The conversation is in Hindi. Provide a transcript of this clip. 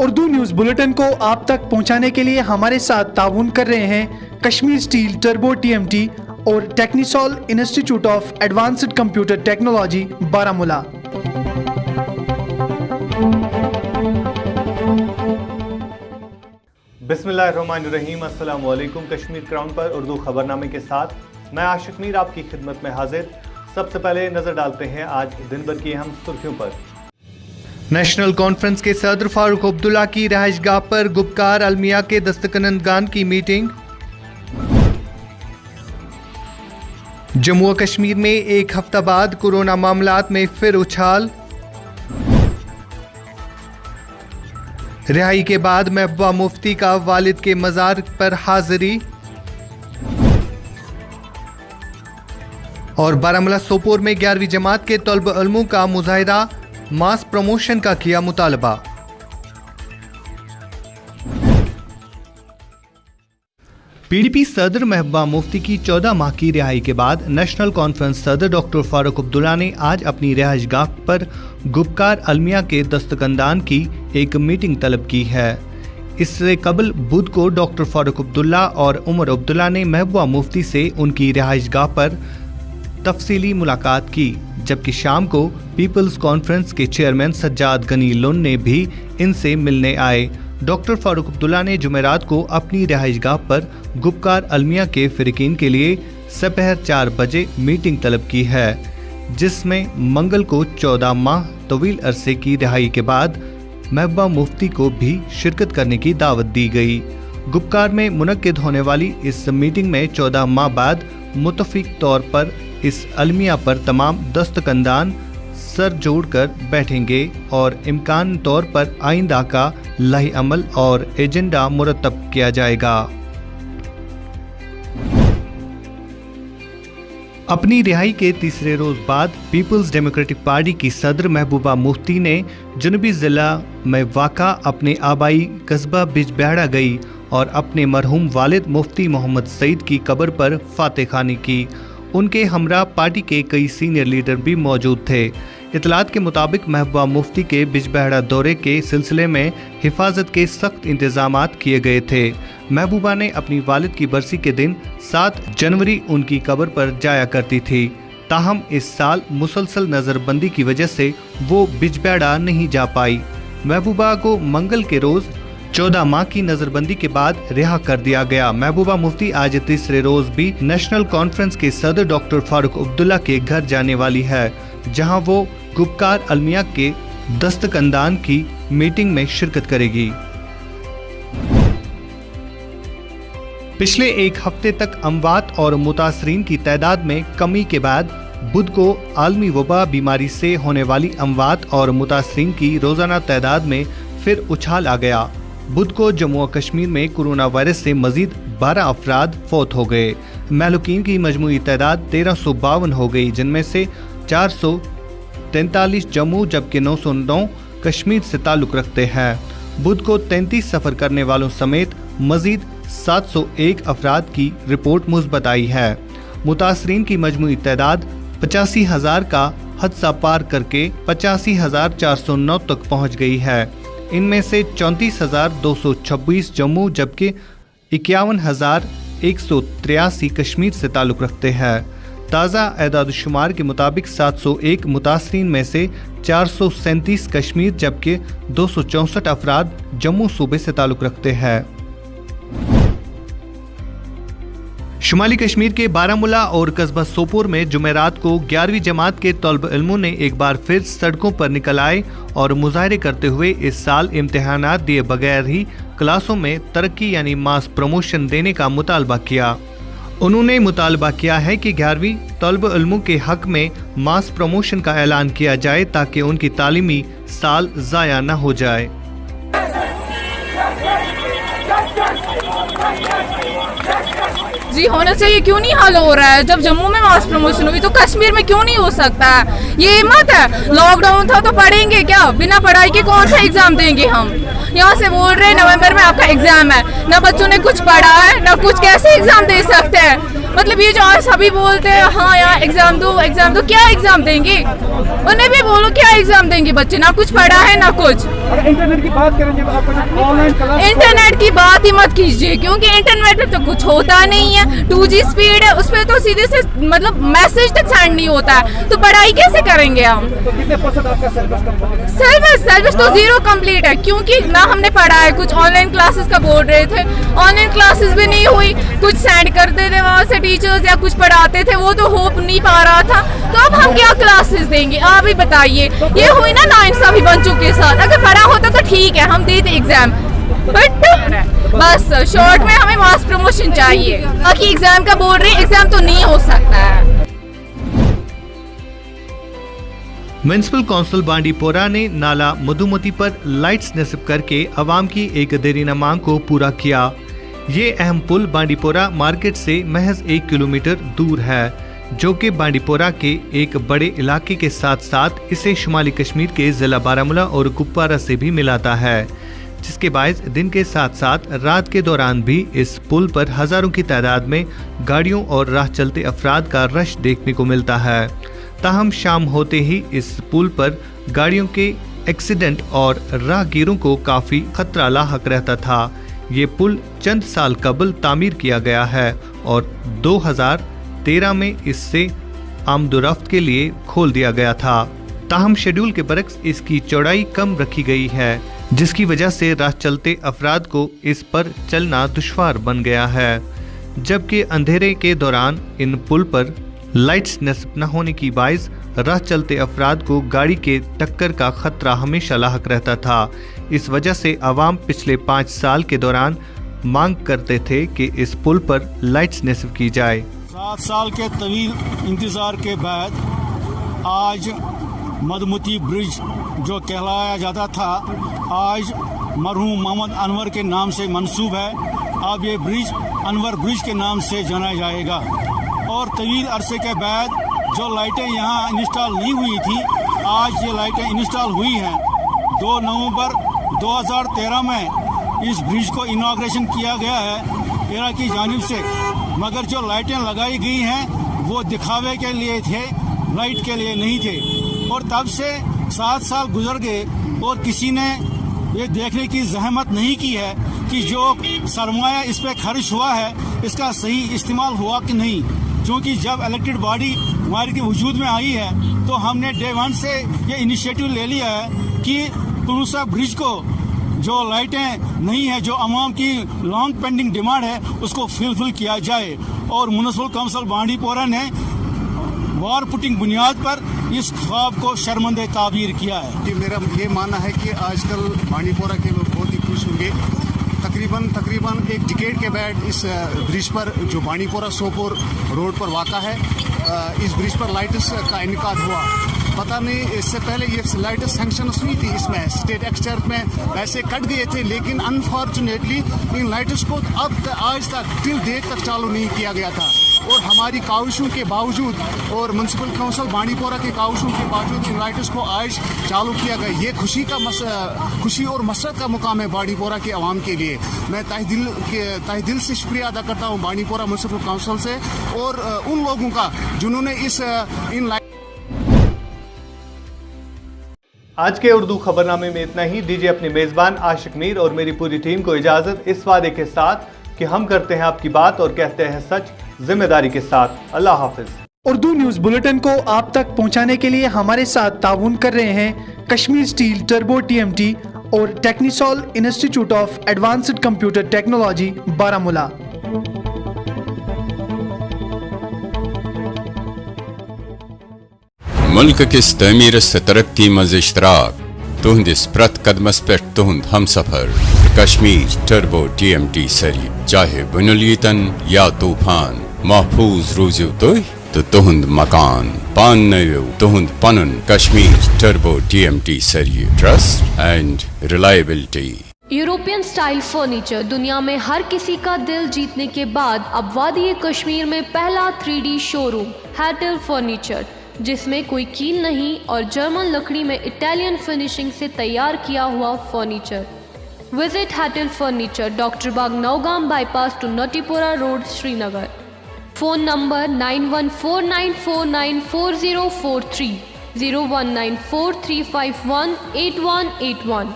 उर्दू न्यूज़ बुलेटिन को आप तक पहुंचाने के लिए हमारे साथ ताउन कर रहे हैं कश्मीर स्टील टर्बो TMT और Technisol institute of advanced computer technology Baramulla. बिस्मिल्लाहिर्रहमानिर्रहीम। अस्सलाम वालेकुम। कश्मीर क्राउन पर उर्दू खबरनामे के साथ मैं आशिक मीर आपकी खिदमत में हाजिर। सबसे पहले नजर डालते हैं आज दिन भर की अहम सुर्खियों पर। नेशनल कॉन्फ्रेंस के सदर फारूक अब्दुल्ला की रहायशगाह पर गुपकार अलमिया के दस्तकनंदगान की मीटिंग। जम्मू व कश्मीर में एक हफ्ता बाद कोरोना मामलात में फिर उछाल। रिहाई के बाद महबूबा मुफ्ती का वालिद के मज़ार पर हाजिरी। और बारामूला सोपोर में 11वीं जमात के तलबा इल्मों का मुजाहिरा, मास प्रमोशन का किया मुतालबा। PDP सदर महबूबा मुफ्ती की 14 माह की रिहाई के बाद नेशनल कॉन्फ्रेंस सदर डॉक्टर फारूक अब्दुल्ला ने आज अपनी रिहाइशगाह पर गुपकार अलमिया के दस्तकंदान की एक मीटिंग तलब की है। इससे कबल बुध को डॉक्टर फारूक अब्दुल्ला और उमर अब्दुल्ला ने महबूबा मुफ्ती से उनकी रिहाइशगाह पर तफसीली मुलाकात की, जबकि शाम को पीपल्स कॉन्फ्रेंस के चेयरमैन सज्जाद गनी लुन ने भी इनसे मिलने आए। डॉक्टर फारूक अब्दुल्ला ने जुमेरात को अपनी रिहाइशगाह पर गुपकार अलमिया के फ़िरकीन के लिए दोपहर 4 बजे मीटिंग तलब की है, जिसमें मंगल को 14 माह तवील अरसे की रिहाई के बाद महबूबा मुफ्ती को भी शिरकत करने की दावत दी गई। गुपकार में मुनक्किद होने वाली इस मीटिंग में 14 माह बाद मुतफिक तौर पर इस अलमिया पर तमाम दस्तकंदान सर जोड़कर बैठेंगे और इम्कान तौर पर आइंदा का लाही अमल और एजेंडा मुरतब किया जाएगा। अपनी रिहाई के तीसरे रोज बाद पीपल्स डेमोक्रेटिक पार्टी की सदर महबूबा मुफ्ती ने जनूबी जिला में वाक़ा अपने आबाई कस्बा बिजबेहड़ा गई और अपने मरहूम वालिद मुफ्ती मोहम्मद सईद की कब्र पर फातह खानी की। उनके हमरा पार्टी के कई सीनियर लीडर भी मौजूद थे। इतलात के मुताबिक महबूबा मुफ्ती के बिजबेहड़ा दौरे के सिलसिले में हिफाजत के सख्त इंतजामात किए गए थे। महबूबा ने अपनी वालिद की बरसी के दिन 7 जनवरी उनकी कब्र पर जाया करती थी, ताहम इस साल मुसलसल नज़रबंदी की वजह से वो बिजबेहड़ा नहीं जा पाई। महबूबा को मंगल के रोज 14 माह की नजरबंदी के बाद रिहा कर दिया गया। महबूबा मुफ्ती आज तीसरे रोज भी नेशनल कॉन्फ्रेंस के सदर डॉक्टर फारूक अब्दुल्ला के घर जाने वाली है, जहां वो गुपकार अलमिया के दस्तकंदान की मीटिंग में शिरकत करेगी। पिछले एक हफ्ते तक अमवात और मुतासरीन की तादाद में कमी के बाद बुध को आलमी वबा बीमारी से होने वाली अमवात और मुतासरीन की रोजाना तादाद में फिर उछाल आ गया। बुध को जम्मू व कश्मीर में कोरोना वायरस से मजीद 12 अफराद फौत हो गए। महलूकीन की मजमूई तादाद 1352 हो गई, जिनमें से 443 जम्मू जबकि 909 कश्मीर से ताल्लुक़ रखते हैं। बुध को 33 सफ़र करने वालों समेत मजीद 701 अफराद की रिपोर्ट मुस्बत आई है। मुतासरीन की मजमूई तादाद 85,000 का हदसा पार करके 85,409 तक पहुँच गई है। इनमें से 34,226 जम्मू जबकि 51,183 कश्मीर से ताल्लुक़ रखते हैं। ताज़ा एदाद-ओ-शुमार के मुताबिक 701 मुतासरीन में से 437 कश्मीर जबकि 264 अफराद जम्मू सूबे से ताल्लुक़ रखते हैं। शुमाली कश्मीर के बारामूला और कस्बा सोपोर में जुमेरात को 11वीं जमात के तलबा इल्मों ने एक बार फिर सड़कों पर निकल आए और मुजाहरे करते हुए इस साल इम्तिहानात दिए बगैर ही क्लासों में तरक्की यानी मास प्रमोशन देने का मुतालबा किया। उन्होंने मुतालबा किया है कि 11वीं तलबा इल्मों के हक में मास प्रमोशन का ऐलान किया जाए ताकि उनकी तालीमी साल ज़ाया न हो जाए। जी होना चाहिए, क्यों नहीं हल हो रहा है? जब जम्मू में मास प्रमोशन हुई तो कश्मीर में क्यों नहीं हो सकता है? ये मत है, लॉकडाउन था तो पढ़ेंगे क्या? बिना पढ़ाई के कौन सा एग्जाम देंगे हम? यहाँ से बोल रहे हैं नवंबर में आपका एग्जाम है, ना बच्चों ने कुछ पढ़ा है ना कुछ, कैसे एग्जाम दे सकते हैं? मतलब ये जो आज सभी बोलते हैं हाँ यार एग्जाम दो, क्या एग्जाम देंगे? उन्हें भी बोलो क्या एग्जाम देंगे? बच्चे ना कुछ पढ़ा है ना कुछ। अगर इंटरनेट की बात करें, जब आपको ऑनलाइन क्लास, इंटरनेट की बात ही मत कीजिए, क्योंकि इंटरनेट पे तो कुछ होता नहीं है। 2G स्पीड है, उस पर तो सीधे से मतलब मैसेज तक सेंड नहीं होता है, तो पढ़ाई कैसे करेंगे हम? तो कितने % आपका सर्विस तो 0 कंप्लीट है, क्योंकि ना हमने पढ़ा है। कुछ ऑनलाइन क्लासेस का बोल रहे थे, ऑनलाइन क्लासेस भी नहीं हुई, कुछ सेंड करते थे वहाँ से टीचर्स या कुछ पढ़ाते थे, वो तो हो नहीं पा रहा था। तो अब हम क्या क्लासेस देंगे, आप ही बताइए। ये हुई ना नाइंसाफी बच्चों के साथ। अगर पढ़ा होता तो ठीक है, हम देते एग्जाम, बट बस शॉर्ट में हमें मास प्रमोशन चाहिए। बाकी एग्जाम का बोल रहे हैं, एग्जाम तो नहीं हो सकता है। म्युनिसिपल काउंसिल बांडीपोरा ने नाला मधुमती पर लाइट्स नस्ब करके आवाम की एक देरीना मांग को पूरा किया। ये अहम पुल बांडीपोरा मार्केट से महज 1 किलोमीटर दूर है, जो कि बांडीपोरा के एक बड़े इलाके के साथ साथ इसे शुमाली कश्मीर के जिला बारामूला और कुपवारा से भी मिलाता है, जिसके बायस दिन के साथ साथ रात के दौरान भी इस पुल पर हजारों की तादाद में गाड़ियों और राह चलते अफराद का रश देखने को मिलता है। ताहम शाम होते ही इस पुल पर गाड़ियों के एक्सीडेंट और राहगीरों को काफ़ी खतरा लाहक रहता था। ये पुल चंद साल कबल तामीर किया गया है और 2013 में इससे आमदोरफ्त के लिए खोल दिया गया था। ताहम शेड्यूल के बरक्स इसकी चौड़ाई कम रखी गई है, जिसकी वजह से राह चलते अफराद को इस पर चलना दुश्वार बन गया है। जबकि अंधेरे के दौरान इन पुल पर लाइट्स नस्ब न होने की बाइस राह चलते अफराद को गाड़ी के टक्कर का खतरा हमेशा लाहक रहता था। इस वजह से आवाम पिछले 5 साल के दौरान मांग करते थे कि इस पुल पर लाइट्स नस्ब की जाए। 7 साल के तवील इंतज़ार के बाद आज मधुमती ब्रिज जो कहलाया जाता था, आज मरहूम मोहम्मद अनवर के नाम से मंसूब है। अब ये ब्रिज अनवर ब्रिज के नाम से जाना जाएगा। और तवील अरसे के बाद जो लाइटें यहाँ इंस्टॉल नहीं हुई थी, आज ये लाइटें इंस्टॉल हुई हैं। 2 नवंबर 2013 में इस ब्रिज को इनॉग्रेशन किया गया है एरा की जानिब से, मगर जो लाइटें लगाई गई हैं वो दिखावे के लिए थे, लाइट के लिए नहीं थे। और तब से 7 साल गुजर गए और किसी ने ये देखने की जहमत नहीं की है कि जो सरमाया इस पर खर्च हुआ है इसका सही इस्तेमाल हुआ कि नहीं। क्योंकि जब इलेक्टेड बॉडी हमारे के वजूद में आई है तो हमने डे 1 से ये इनिशिएटिव ले लिया है कि पुलूसा ब्रिज को जो लाइटें नहीं है, जो अवाम की लॉन्ग पेंडिंग डिमांड है, उसको फुलफिल किया जाए। और म्युनिसिपल काउंसिल बांडीपोरा ने वार पुटिंग बुनियाद पर इस ख्वाब को शर्मंदे ताबीर किया है। कि मेरा ये मानना है कि आजकल बांडीपोरा के लोग बहुत ही खुश होंगे। तकरीबन 1 डिकेड के बाद इस ब्रिज पर जो बांडीपोरा सोपोर रोड पर वाक़ा है, इस ब्रिज पर लाइट्स का इनकाद हुआ। पता नहीं इससे पहले ये लाइट्स सैंक्शन हुई थी, इसमें स्टेट एक्सचेंज में पैसे कट गए थे, लेकिन अनफॉर्चुनेटली इन लाइट्स को अब आज तक टिल डेट तक चालू नहीं किया गया था। और हमारी काविशों के बावजूद और म्युनिसिपल काउंसिल बांडीपोरा के काविशों के बावजूद इन लाइट्स को आज चालू किया गया। ये खुशी और मसरत का मुकाम है बांडीपोरा के आवाम के लिए। मैं तहे दिल से शुक्रिया अदा करता हूँ बांडीपोरा म्युनिसिपल काउंसिल से और उन लोगों का जिन्होंने इन आज के उर्दू खबरनामे में इतना ही। दीजिए अपने मेज़बान आशिक मीर और मेरी पूरी टीम को इजाज़त, इस वादे के साथ कि हम करते हैं आपकी बात और कहते हैं सच जिम्मेदारी के साथ। अल्लाह हाफिज। उर्दू न्यूज़ बुलेटिन को आप तक पहुंचाने के लिए हमारे साथ ताउन कर रहे हैं कश्मीर स्टील टर्बो TMT और Technisol institute of advanced computer technology Baramulla. मुल्क किस तमीर से तरक्की मज इश्तराक तुहंदिस प्रत कदमस पे तुहंद हम सफर कश्मीर टर्बो TMT सरी, चाहे बुनुलीतन या तूफान महफूज रूजू तो तुहंद मकान पान नयो तुहंद पनुन कश्मीर टर्बो TMT सरी, trust and reliability. European style furniture दुनिया में हर किसी का दिल जीतने के बाद अब वादी कश्मीर में पहला 3D शोरूम हैटल फर्नीचर, जिसमें कोई कील नहीं और जर्मन लकड़ी में इटालियन फिनिशिंग से तैयार किया हुआ फर्नीचर। विजिट हैटल furniture, doctor Bagh Nowgam bypass to Natipora road, Srinagar. Phone number 9149494043, 019435188181।